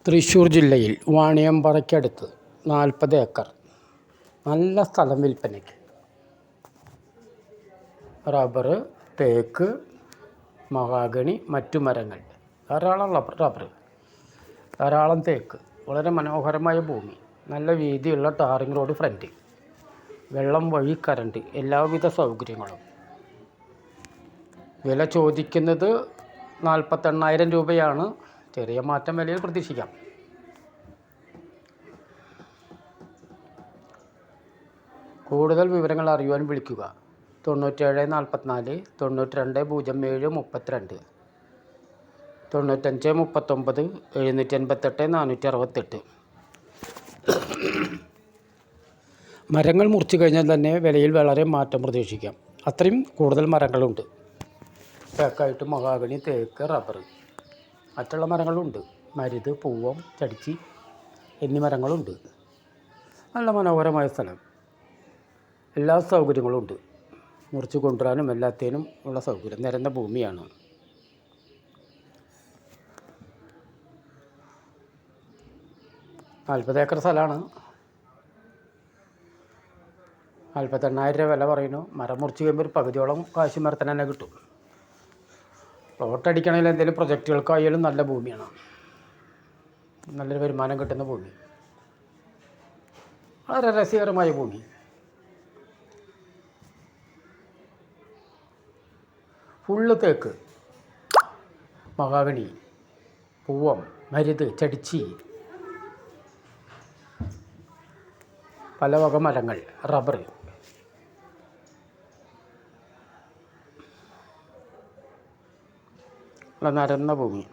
തൃശ്ശൂർ ജില്ലയിൽ വാണിയമ്പലയ്ക്കടുത്ത് 40 ഏക്കർ നല്ല സ്ഥലം വിൽപ്പനയ്ക്ക്. റബ്ബർ, തേക്ക്, മഹാഗണി, മറ്റു മരങ്ങൾ, ധാരാളം റബ്ബർ, ധാരാളം തേക്ക്, വളരെ മനോഹരമായ ഭൂമി, നല്ല വീതിയുള്ള ടാറിംഗ് റോഡ്, ഫ്രണ്ട്, വെള്ളം, വഴി, കറണ്ട്, എല്ലാവിധ സൗകര്യങ്ങളും. വില ചോദിക്കുന്നത് 48,000 രൂപയാണ്. ചെറിയ മാറ്റം വിലയിൽ പ്രതീക്ഷിക്കാം. കൂടുതൽ വിവരങ്ങൾ അറിയുവാൻ വിളിക്കുക 97 44 92 07 32 95 39 788 468. മരങ്ങൾ മുറിച്ചു കഴിഞ്ഞാൽ തന്നെ വിലയിൽ വളരെ മാറ്റം പ്രതീക്ഷിക്കാം. അത്രയും കൂടുതൽ മരങ്ങളുണ്ട്. തേക്കായിട്ട് മഹാഗണി, തേക്ക്, റബ്ബർ, മറ്റുള്ള മരങ്ങളുണ്ട്. മരുത്, പൂവം, ചടിച്ചി എന്നീ മരങ്ങളുണ്ട്. നല്ല മനോഹരമായ സ്ഥലം, എല്ലാ സൗകര്യങ്ങളും ഉണ്ട്. മുറിച്ച് കൊണ്ടുവരാനും എല്ലാത്തിനും ഉള്ള സൗകര്യം. നിരന്ന ഭൂമിയാണ്. നാൽപ്പത് ഏക്കർ സ്ഥലമാണ്. 48,000 രൂപ വില പറയുന്നു. മരം മുറിച്ച് കഴിയുമ്പോൾ ഒരു പകുതിയോളം കാശ് മരത്തിന് തന്നെ കിട്ടും. പ്ലോട്ട് അടിക്കണമെങ്കിൽ എന്തെങ്കിലും പ്രൊജക്റ്റുകൾക്കായാലും നല്ല ഭൂമിയാണ്. നല്ലൊരു വരുമാനം കിട്ടുന്ന ഭൂമി, വളരെ രസകരമായ ഭൂമി. ഫുള്ള് തേക്ക്, മഹാഗണി, പൂവം, മരുത്, ചടിച്ചി, പല വക മരങ്ങൾ, റബ്ബർ, നിരന്ന ഭൂമി.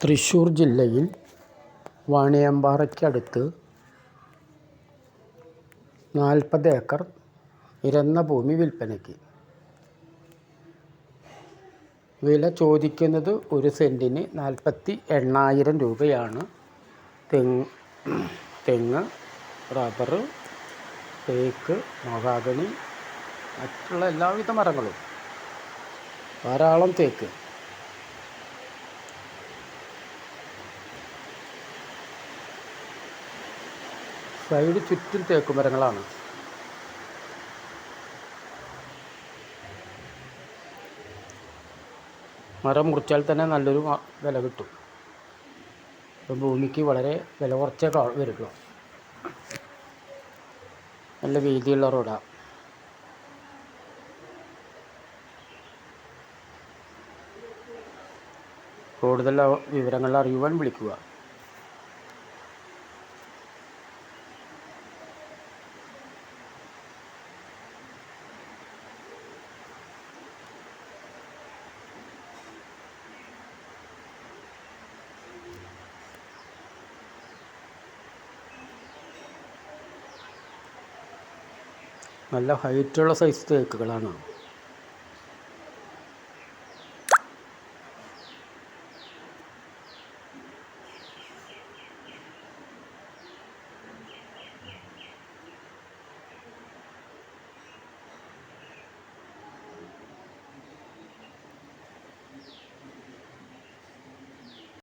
തൃശ്ശൂർ ജില്ലയിൽ വാണിയമ്പാറയ്ക്കടുത്ത് 40 ഏക്കർ നിരന്ന ഭൂമി വിൽപ്പനയ്ക്ക്. വില ചോദിക്കുന്നത് ഒരു സെൻറ്റിന് 48,000 രൂപയാണ്. തെങ്ങ്, റബ്ബർ, തേക്ക്, മഹാഗണി, മറ്റുള്ള എല്ലാവിധ മരങ്ങളും, ധാരാളം തേക്ക്. സൈഡ് ചുറ്റും തേക്കുമരങ്ങളാണ്. മരം മുറിച്ചാൽ തന്നെ നല്ലൊരു വില കിട്ടും. ഇപ്പം ഭൂമിക്ക് വളരെ വില കുറച്ചേ വരുള്ളൂ. നല്ല വീതിയുള്ള റോഡാണ്. കൂടുതൽ വിവരങ്ങൾ അറിയുവാൻ വിളിക്കുക. നല്ല ഹൈറ്റുള്ള സൈസ് തേക്കുകളാണ്.